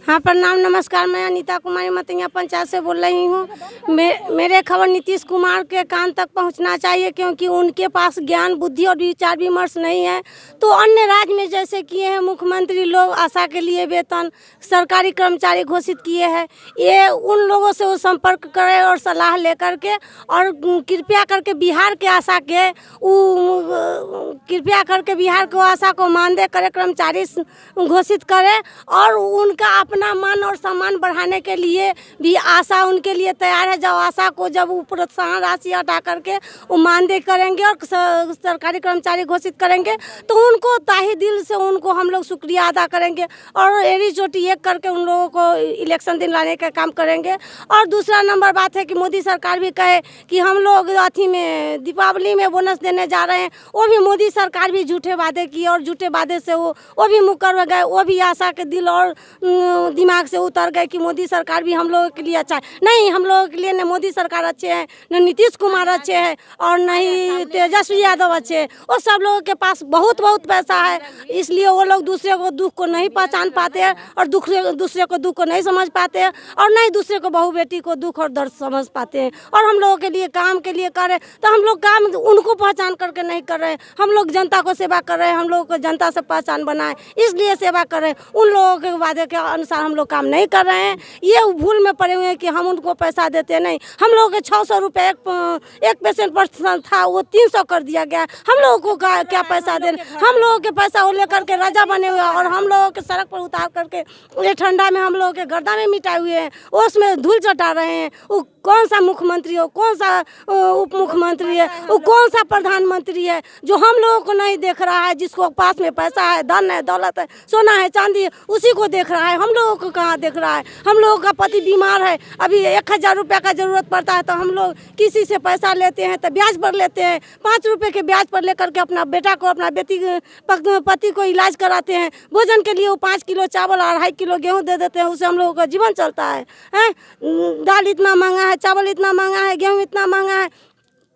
हाँ प्रणाम नमस्कार। मैं अनीता कुमारी मतैया पंचायत से बोल रही हूँ। मेरे खबर नीतीश कुमार के कान तक पहुँचना चाहिए, क्योंकि उनके पास ज्ञान बुद्धि और विचार विमर्श नहीं है। तो अन्य राज्य में जैसे किए हैं मुख्यमंत्री लोग, आशा के लिए वेतन सरकारी कर्मचारी घोषित किए हैं, ये उन लोगों से वो संपर्क करें और सलाह लेकर के, और कृपया करके बिहार के आशा के कृपया करके बिहार को आशा को मानदेय करे कर्मचारी घोषित करें, और उनका अपना मान और सम्मान बढ़ाने के लिए भी आशा उनके लिए तैयार है। जब आशा को जब वो प्रोत्साहन राशि हटा करके वो मानदेय करेंगे और सरकारी कर्मचारी घोषित करेंगे, तो उनको ताही दिल से उनको हम लोग शुक्रिया अदा करेंगे और एड़ी चोटी एक करके उन लोगों को इलेक्शन दिन लाने का काम करेंगे। और दूसरा नंबर बात है कि मोदी सरकार भी कहे कि हम लोग अथी में दीपावली में बोनस देने जा रहे हैं, वो भी मोदी सरकार भी झूठे वादे किए और झूठे वादे से वो भी मुकर गए। वो भी आशा के दिल और दिमाग से उतर गए कि मोदी सरकार भी हम लोगों के लिए अच्छा है। नहीं, हम लोगों के लिए न मोदी सरकार अच्छे हैं, न नीतीश कुमार अच्छे हैं, और न ही तेजस्वी यादव अच्छे हैं। वो सब लोगों के पास बहुत पैसा है, इसलिए वो लोग दूसरे को दुख को नहीं पहचान पाते हैं और दूसरे को दुख को नहीं समझ पाते हैं, और नहीं दूसरे को बहू बेटी को दुख और दर्द समझ पाते हैं। और हम लोगों के लिए काम के लिए कर रहे, तो हम लोग काम उनको पहचान करके नहीं कर रहे हैं। हम लोग जनता को सेवा कर रहे हैं, हम लोग को जनता से पहचान बनाए इसलिए सेवा कर रहे हैं। उन लोगों के वादे के अनुसार हम लोग काम नहीं कर रहे हैं। ये भूल में पड़े हुए हैं कि हम उनको पैसा देते नहीं। हम लोगों के 600 रुपये एक पेशेंट पर था, वो 300 कर दिया गया। हम लोगों को क्या पैसा देना? हम लोगों के पैसा वो लेकर के राजा बने हुए, और हम लोगों के सड़क पर उतार करके ये ठंडा में हम लोगों के गर्दा में मिटाए हुए हैं, उसमें धूल चटा रहे हैं। वो कौन सा मुख्यमंत्री हो, कौन सा उप मुख्यमंत्री है, वो कौन सा प्रधानमंत्री है जो हम लोगों को नहीं देख रहा है? जिसको पास में पैसा है, धन है, दौलत है, सोना है, चांदी है, उसी को देख रहा है। हम लोगों को कहाँ देख रहा है? हम लोगों का पति बीमार है, अभी 1000 रुपये का जरूरत पड़ता है, तो हम लोग किसी से पैसा लेते हैं तो ब्याज पर लेते हैं। 5 रुपये के ब्याज पर लेकर के अपना बेटा को, अपना पति को इलाज कराते हैं। भोजन के लिए वो 5 किलो चावल और 2.5 किलो गेहूँ दे देते हैं, उससे हम लोगों का जीवन चलता है। दाल इतना महंगा है, चावल इतना महंगा है, गेहूँ इतना महंगा है।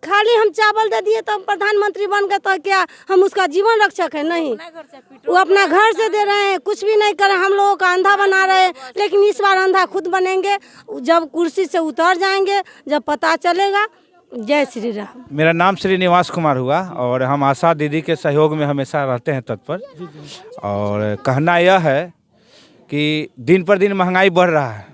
खाली हम चावल दे दिए तो हम प्रधानमंत्री बन गए, तो क्या हम उसका जीवन रक्षक है? नहीं, वो अपना घर से दे रहे हैं, कुछ भी नहीं कर रहे। हम लोगों का अंधा बना रहे हैं, लेकिन इस बार अंधा खुद बनेंगे जब कुर्सी से उतर जाएंगे, जब पता चलेगा। जय श्री राम। मेरा नाम श्रीनिवास कुमार हुआ और हम आशा दीदी के सहयोग में हमेशा रहते हैं तत्पर। और कहना यह है कि दिन पर दिन महंगाई बढ़ रहा है,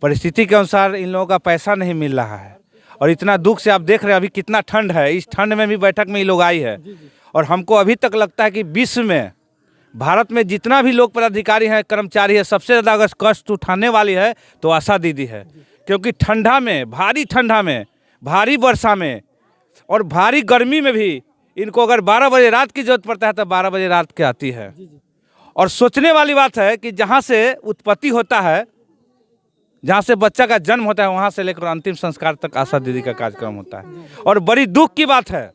परिस्थिति के अनुसार इन लोगों का पैसा नहीं मिल रहा है, और इतना दुख से आप देख रहे हैं अभी कितना ठंड है। इस ठंड में भी बैठक में ये लोग आई है, और हमको अभी तक लगता है कि विश्व में, भारत में जितना भी लोग पदाधिकारी हैं, कर्मचारी है, सबसे ज़्यादा अगर कष्ट उठाने वाली है तो आशा दीदी है। क्योंकि ठंडा में, भारी ठंडा में, भारी वर्षा में और भारी गर्मी में भी इनको अगर 12 बजे रात की जरूरत पड़ता है तो 12 बजे रात के आती है। और सोचने वाली बात है कि जहाँ से उत्पत्ति होता है, जहाँ से बच्चा का जन्म होता है, वहाँ से लेकर अंतिम संस्कार तक आशा दीदी का कार्यक्रम होता है। और बड़ी दुख की बात है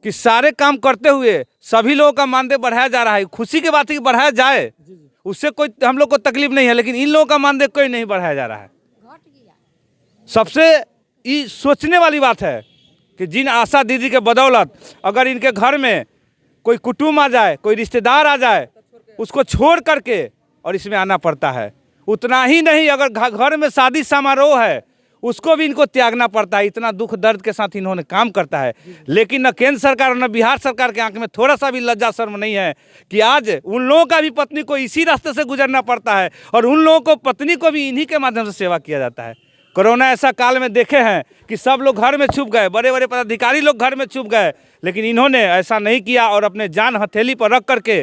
कि सारे काम करते हुए सभी लोगों का मानदेय बढ़ाया जा रहा है। खुशी की बात है कि बढ़ाया जाए, उससे कोई हम लोग को तकलीफ नहीं है, लेकिन इन लोगों का मानदेय कोई नहीं बढ़ाया जा रहा है। सबसे ये सोचने वाली बात है कि जिन आशा दीदी के बदौलत अगर इनके घर में कोई कुटुंब आ जाए, कोई रिश्तेदार आ जाए, उसको छोड़ करके और इसमें आना पड़ता है। उतना ही नहीं, अगर घर में शादी समारोह है उसको भी इनको त्यागना पड़ता है। इतना दुख दर्द के साथ इन्होंने काम करता है। लेकिन न केंद्र सरकार और न बिहार सरकार के आंख में थोड़ा सा भी लज्जा शर्म नहीं है कि आज उन लोगों का भी पत्नी को इसी रास्ते से गुजरना पड़ता है, और उन लोगों को पत्नी को भी इन्हीं के माध्यम से सेवा किया जाता है। कोरोना ऐसा काल में देखे हैं कि सब लोग घर में छुप गए, बड़े बड़े पदाधिकारी लोग घर में छुप गए, लेकिन इन्होंने ऐसा नहीं किया और अपने जान हथेली पर रख करके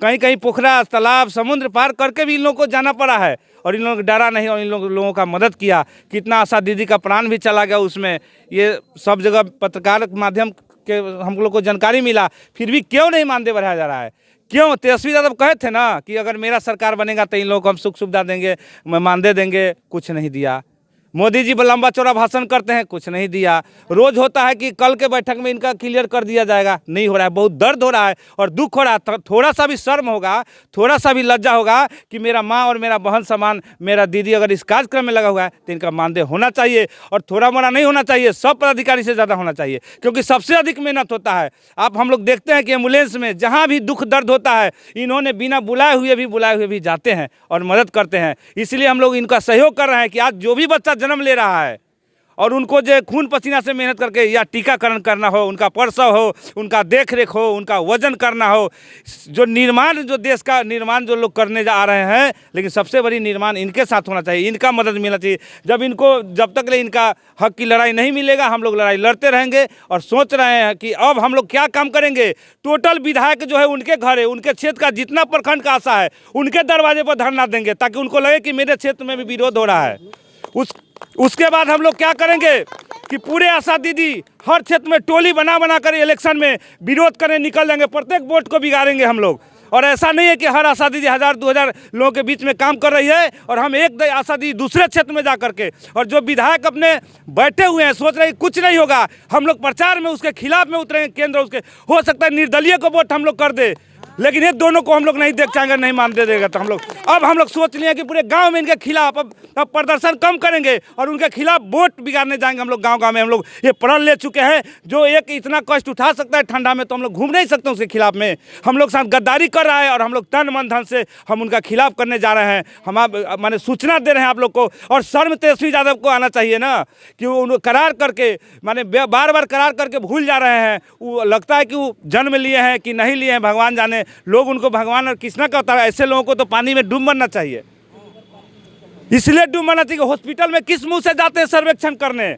कहीं कहीं पोखरा, तालाब, समुद्र पार करके भी इन लोगों को जाना पड़ा है, और इन लोगों को डरा नहीं और इन लोगों का मदद किया। कितना आशा दीदी का प्राण भी चला गया उसमें, ये सब जगह पत्रकार के माध्यम के हम लोग को जानकारी मिला। फिर भी क्यों नहीं मानदेय बढ़ाया जा रहा है? क्यों? तेजस्वी यादव कहे थे ना कि अगर मेरा सरकार बनेगा तो इन लोगों को हम सुख सुविधा देंगे, मानदेय देंगे, कुछ नहीं दिया। मोदी जी लंबा चौड़ा भाषण करते हैं, कुछ नहीं दिया। रोज होता है कि कल के बैठक में इनका क्लियर कर दिया जाएगा, नहीं हो रहा है। बहुत दर्द हो रहा है और दुख हो रहा है। थोड़ा सा भी शर्म होगा, थोड़ा सा भी लज्जा होगा कि मेरा माँ और मेरा बहन समान मेरा दीदी अगर इस कार्यक्रम में लगा हुआ है तो इनका मानदेय होना चाहिए। और थोड़ा मोड़ा नहीं होना चाहिए, सब पदाधिकारी से ज़्यादा होना चाहिए, क्योंकि सबसे अधिक मेहनत होता है। आप हम लोग देखते हैं कि एम्बुलेंस में जहाँ भी दुख दर्द होता है, इन्होंने बिना बुलाए हुए भी जाते हैं और मदद करते हैं। इसलिए हम लोग इनका सहयोग कर रहे हैं कि आज जो भी बच्चा जन्म ले रहा है और उनको जो खून पसीना से मेहनत करके या टीकाकरण करना हो, उनका प्रसव हो, उनका देख रेख हो, उनका वजन करना हो, जो निर्माण, जो देश का निर्माण जो लोग करने जा रहे हैं, लेकिन सबसे बड़ी निर्माण इनके साथ होना चाहिए, इनका मदद मिलना चाहिए। जब तक ले इनका हक की लड़ाई नहीं मिलेगा, हम लोग लड़ाई लड़ते रहेंगे। और सोच रहे हैं कि अब हम लोग क्या काम करेंगे। टोटल विधायक जो है उनके घर है, उनके क्षेत्र का जितना प्रखंड का आशा है उनके दरवाजे पर धरना देंगे, ताकि उनको लगे कि मेरे क्षेत्र में भी विरोध हो रहा है। उसके बाद हम लोग क्या करेंगे कि पूरे आशा दीदी हर क्षेत्र में टोली बना कर इलेक्शन में विरोध करने निकल जाएंगे, प्रत्येक वोट को बिगाड़ेंगे हम लोग। और ऐसा नहीं है कि हर आशा दीदी 1000-2000 लोगों के बीच में काम कर रही है और हम एक आशा दीदी दूसरे क्षेत्र में जा करके, और जो विधायक अपने बैठे हुए हैं सोच रहे हैं कुछ नहीं होगा, हम लोग प्रचार में उसके खिलाफ में उतरेंगे। केंद्र उसके हो सकता है निर्दलीय को वोट हम लोग कर दे, लेकिन ये दोनों को हम लोग नहीं देख चाहेंगे, नहीं मान दे देगा। तो हम लोग सोच लिए कि पूरे गांव में इनके खिलाफ अब प्रदर्शन कम करेंगे और उनके खिलाफ वोट बिगाड़ने जाएंगे। हम लोग गांव में हम लोग ये प्रण ले चुके हैं। जो एक इतना कष्ट उठा सकता है ठंडा में, तो हम लोग घूम नहीं सकते उसके खिलाफ में। हम लोग साथ गद्दारी कर रहा है और हम लोग तन मन धन से हम उनका खिलाफ करने जा रहे हैं। हम आप माने सूचना दे रहे हैं आप लोग को। और शर्म तेजस्वी यादव को आना चाहिए ना कि वो करार करके माने बार बार करार करके भूल जा रहे हैं। वो लगता है कि वो जन्म लिए हैं कि नहीं लिए हैं, भगवान जाने। लोग उनको भगवान और कृष्णा कहता है। ऐसे लोगों को तो पानी में डूब मरना चाहिए। इसलिए डूब मरना चाहिए। हॉस्पिटल में किस मुंह से जाते हैं सर्वेक्षण करने,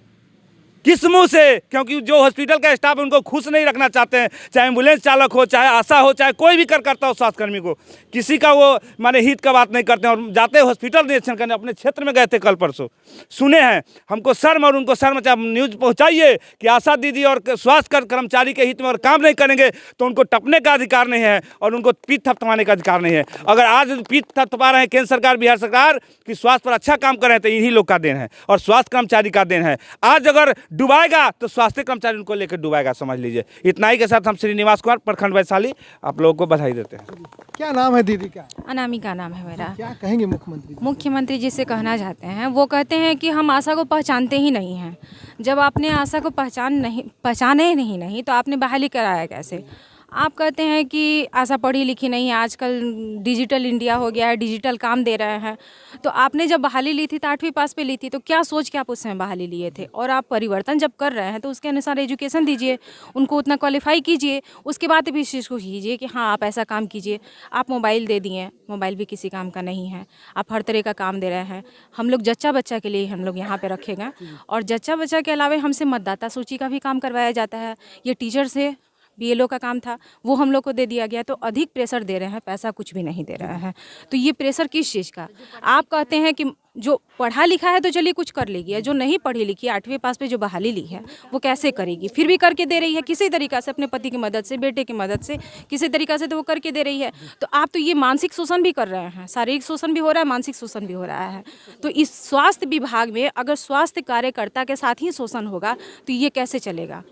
किस मुंह से? क्योंकि जो हॉस्पिटल का स्टाफ है उनको खुश नहीं रखना चाहते हैं, चाहे एम्बुलेंस चालक हो, चाहे आशा हो, चाहे कोई भी करता हो स्वास्थ्यकर्मी को, किसी का वो माने हित का बात नहीं करते हैं। और जाते हॉस्पिटल निरीक्षण करने, अपने क्षेत्र में गए थे कल परसों, सुने हैं। हमको शर्म और उनको शर्म, चाहे न्यूज़ पहुँचाइए कि आशा दीदी और स्वास्थ्य कर्मचारी के हित में और काम नहीं करेंगे तो उनको टपने का अधिकार नहीं है और उनको पीठ थपथपाने का अधिकार नहीं है। अगर आज पीठ थपथपा रहे हैं केंद्र सरकार, बिहार सरकार कि स्वास्थ्य पर अच्छा काम कर रहे हैं, तो इन्हीं लोग का देन है और स्वास्थ्य कर्मचारी का देन है। आज अगर डुबाएगा तो स्वास्थ्य कर्मचारी उनको लेकर डुबाएगा, समझ लीजिए। इतना ही के साथ हम श्रीनिवास कुमार, प्रखंड वैशाली, आप लोगों को बधाई देते हैं। क्या नाम है दीदी का? अनामिका नाम है मेरा। क्या कहेंगे मुख्यमंत्री? मुख्यमंत्री जी से कहना चाहते हैं, वो कहते हैं कि हम आशा को पहचानते ही नहीं हैं। जब आपने आशा को पहचाने नहीं तो आपने बहाली कराया कैसे? आप कहते हैं कि आशा पढ़ी लिखी नहीं है, आजकल डिजिटल इंडिया हो गया है, डिजिटल काम दे रहे हैं। तो आपने जब बहाली ली थी तो 8वीं पास पे ली थी, तो क्या सोच के आप उस समय बहाली लिए थे? और आप परिवर्तन जब कर रहे हैं तो उसके अनुसार एजुकेशन दीजिए, उनको उतना क्वालिफाई कीजिए, उसके बाद भी इस चीज़ को कीजिए कि हाँ आप ऐसा काम कीजिए। आप मोबाइल दे दिए, मोबाइल भी किसी काम का नहीं है। आप हर तरह का काम दे रहे हैं। हम लोग जच्चा बच्चा के लिए हम लोग यहाँ पे रखेगा, और जच्चा बच्चा के अलावा हमसे मतदाता सूची का भी काम करवाया जाता है। ये टीचर से BLO का काम था, वो हम लोग को दे दिया गया। तो अधिक प्रेशर दे रहे हैं, पैसा कुछ भी नहीं दे रहा है। तो ये प्रेशर किस चीज़ का? आप कहते हैं कि जो पढ़ा लिखा है तो चलिए कुछ कर लेगी, जो नहीं पढ़ी लिखी 8वीं पास पे जो बहाली ली है वो कैसे करेगी? फिर भी करके दे रही है किसी तरीक़ा से, अपने पति की मदद से, बेटे की मदद से, किसी तरीक़ा से तो वो करके दे रही है। तो आप तो ये मानसिक शोषण भी कर रहे हैं, शारीरिक शोषण भी हो रहा है, मानसिक शोषण भी हो रहा है। तो इस स्वास्थ्य विभाग में अगर स्वास्थ्य कार्यकर्ता के साथ ही शोषण होगा तो ये कैसे चलेगा?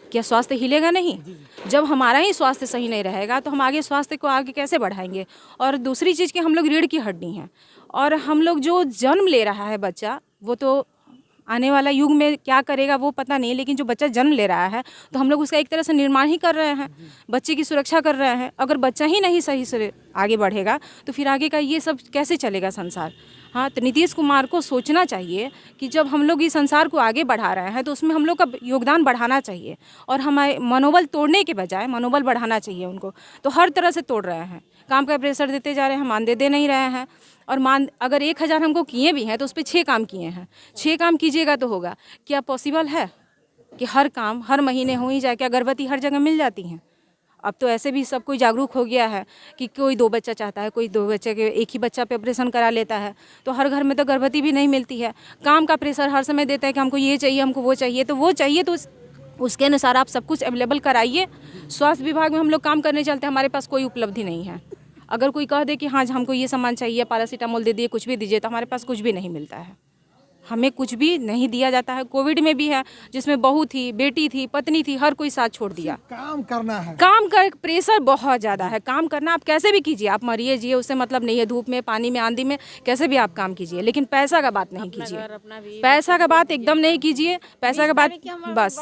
क्या स्वास्थ्य हिलेगा नहीं? जब हमारा ही स्वास्थ्य सही नहीं रहेगा तो हम आगे स्वास्थ्य को आगे कैसे बढ़ाएंगे? और दूसरी चीज़ कि हम लोग रीढ़ की हड्डी हैं, और हम लोग जो जन्म ले रहा है बच्चा, वो तो आने वाला युग में क्या करेगा वो पता नहीं, लेकिन जो बच्चा जन्म ले रहा है तो हम लोग उसका एक तरह से निर्माण ही कर रहे हैं, बच्चे की सुरक्षा कर रहे हैं। अगर बच्चा ही नहीं सही से आगे बढ़ेगा तो फिर आगे का ये सब कैसे चलेगा संसार? हाँ, तो नीतीश कुमार को सोचना चाहिए कि जब हम लोग इस संसार को आगे बढ़ा रहे हैं तो उसमें हम लोग का योगदान बढ़ाना चाहिए, और हमारे मनोबल तोड़ने के बजाय मनोबल बढ़ाना चाहिए उनको। तो हर तरह से तोड़ रहे हैं, काम का प्रेशर देते जा रहे हैं, मानदेय दे नहीं रहे हैं। और अगर 1000 हमको किए भी हैं तो उस पर 6 काम किए हैं। 6 काम कीजिएगा तो होगा? क्या पॉसिबल है कि हर काम हर महीने हो ही जाए? क्या गर्भवती हर जगह मिल जाती हैं? अब तो ऐसे भी सब कोई जागरूक हो गया है कि कोई 2 बच्चा चाहता है, कोई 2 बच्चे के एक ही बच्चा पे ऑपरेशन करा लेता है। तो हर घर में तो गर्भवती भी नहीं मिलती है। काम का प्रेशर हर समय देता है कि हमको ये चाहिए, हमको वो चाहिए। तो वो चाहिए तो उसके अनुसार आप सब कुछ अवेलेबल कराइए। स्वास्थ्य विभाग में हम लोग काम करने चलते हैं, हमारे पास कोई उपलब्धि नहीं है। अगर कोई कह दे कि हाँ हमको ये सामान चाहिए, पैरासीटामोल दे दिए, कुछ भी दीजिए, तो हमारे पास कुछ भी नहीं मिलता है। हमें कुछ भी नहीं दिया जाता है। कोविड में भी है, जिसमें बहू थी, बेटी थी, पत्नी थी, हर कोई साथ छोड़ दिया। काम करना है, काम का प्रेशर बहुत ज़्यादा है। काम करना आप कैसे भी कीजिए, आप मरिए जिए, उससे मतलब नहीं है। धूप में, पानी में, आंधी में, कैसे भी आप काम कीजिए, लेकिन पैसा का बात नहीं कीजिए। पैसा का बात एकदम नहीं कीजिए। पैसा का बात बस।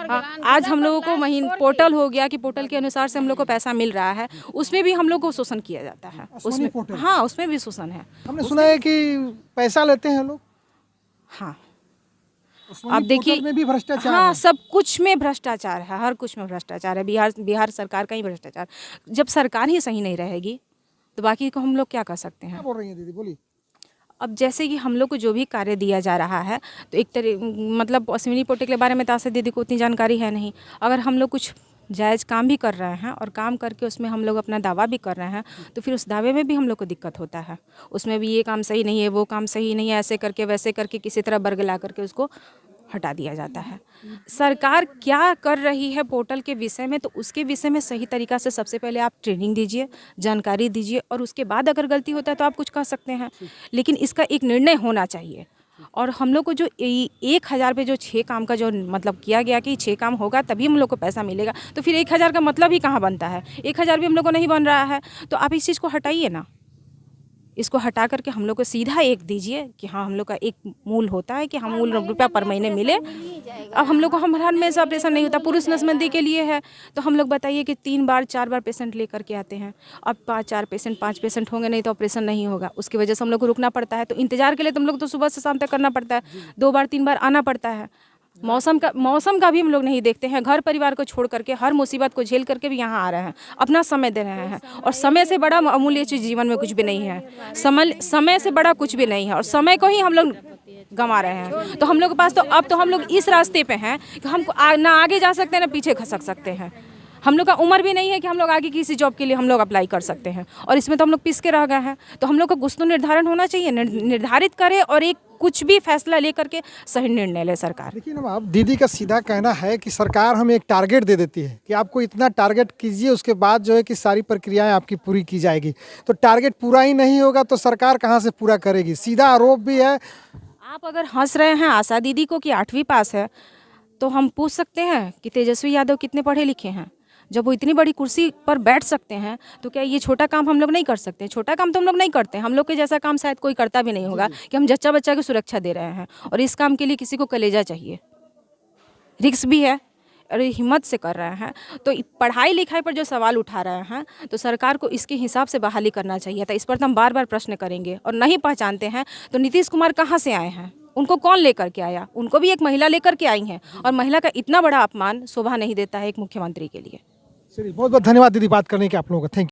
हाँ, आज हम लोगों को पोर्टल हो गया कि पोर्टल के अनुसार से हम लोग को पैसा मिल रहा है, उसमें भी हम लोग को शोषण किया जाता है। उसमें हाँ, उसमें भी शोषण है। हमने सुना है कि पैसा लेते हैं लोग। हाँ, आप देखिए में भी भ्रष्टाचार हाँ, है। सब कुछ में भ्रष्टाचार है, हर कुछ में भ्रष्टाचार है। बिहार सरकार का ही भ्रष्टाचार। जब सरकार ही सही नहीं रहेगी तो बाकी को हम लोग क्या कर सकते हैं। क्या बोल रही हैं दीदी, बोलिए। अब जैसे कि हम लोग को जो भी कार्य दिया जा रहा है, तो एक मतलब अश्विनी पोर्टल के बारे में तो आशा दीदी को उतनी जानकारी है नहीं। अगर हम लोग कुछ जायज़ काम भी कर रहे हैं और काम करके उसमें हम लोग अपना दावा भी कर रहे हैं, तो फिर उस दावे में भी हम लोग को दिक्कत होता है। उसमें भी ये काम सही नहीं है, वो काम सही नहीं है, ऐसे करके वैसे करके किसी तरह बरगला करके उसको हटा दिया जाता है। सरकार क्या कर रही है पोर्टल के विषय में, तो उसके विषय में सही तरीक़ा से सबसे पहले आप ट्रेनिंग दीजिए, जानकारी दीजिए, और उसके बाद अगर गलती होता है तो आप कुछ कह सकते हैं, लेकिन इसका एक निर्णय होना चाहिए। और हम लोग को जो 1000 पे जो 6 काम का जो मतलब किया गया कि 6 काम होगा तभी हम लोग को पैसा मिलेगा, तो फिर 1000 का मतलब ही कहाँ बनता है? 1000 भी हम लोग को नहीं बन रहा है, तो आप इस चीज़ को हटाइए ना। इसको हटा करके हम लोग को सीधा एक दीजिए कि हाँ, हम लोग का एक मूल होता है कि हम मूल रुपया पर महीने मिले। अब हम लोग को हर हमेशा ऑपरेशन नहीं होता। पुरुष नसबंदी के लिए है तो हम लोग बताइए कि 3 बार 4 बार पेशेंट लेकर के आते हैं। अब 5 पेशेंट होंगे नहीं तो ऑपरेशन नहीं होगा, उसकी वजह से हम लोग को रुकना पड़ता है। तो इंतजार के लिए तो हम लोग तो सुबह से शाम तक करना पड़ता है, 2 बार 3 बार आना पड़ता है। मौसम का भी हम लोग नहीं देखते हैं। घर परिवार को छोड़ करके हर मुसीबत को झेल करके भी यहाँ आ रहे हैं, अपना समय दे रहे हैं। और समय से बड़ा अमूल्य चीज़ जीवन में कुछ भी नहीं है। समय से बड़ा कुछ भी नहीं है, और समय को ही हम लोग गंवा रहे हैं। तो हम लोग के पास तो अब तो हम लोग इस रास्ते पे हैं कि हम ना आगे जा सकते हैं ना पीछे खसक सकते हैं। हम लोग का उम्र भी नहीं है कि हम लोग आगे किसी जॉब के लिए हम लोग अप्लाई कर सकते हैं, और इसमें तो हम लोग पिस के रह गए हैं। तो हम लोग का कुछ तो निर्धारण होना चाहिए, निर्धारित करे और एक कुछ भी फैसला लेकर के सही निर्णय ले सरकार। देखिए ना, आप दीदी का सीधा कहना है कि सरकार हमें एक टारगेट दे देती है कि आपको इतना टारगेट कीजिए, उसके बाद जो है कि सारी प्रक्रियाएं आपकी पूरी की जाएगी। तो टारगेट पूरा ही नहीं होगा तो सरकार कहाँ से पूरा करेगी? सीधा आरोप भी है। आप अगर हंस रहे हैं आशा दीदी को कि 8वीं पास है, तो हम पूछ सकते हैं कि तेजस्वी यादव कितने पढ़े लिखे हैं? जब वो इतनी बड़ी कुर्सी पर बैठ सकते हैं तो क्या ये छोटा काम हम लोग नहीं कर सकते? छोटा काम तो हम लोग नहीं करते। हम लोग के जैसा काम शायद कोई करता भी नहीं होगा कि हम जच्चा बच्चा की सुरक्षा दे रहे हैं, और इस काम के लिए किसी को कलेजा चाहिए, रिस्क भी है, और हिम्मत से कर रहे हैं। तो पढ़ाई लिखाई पर जो सवाल उठा रहे हैं, तो सरकार को इसके हिसाब से बहाली करना चाहिए था। इस पर तो हम बार बार प्रश्न करेंगे। और नहीं पहचानते हैं तो नीतीश कुमार कहाँ से आए हैं? उनको कौन लेकर के आया? उनको भी एक महिला लेकर के आई हैं, और महिला का इतना बड़ा अपमान शोभा नहीं देता है एक मुख्यमंत्री के लिए। चलिए, बहुत बहुत धन्यवाद दीदी बात करने के आप लोगों का। Thank you.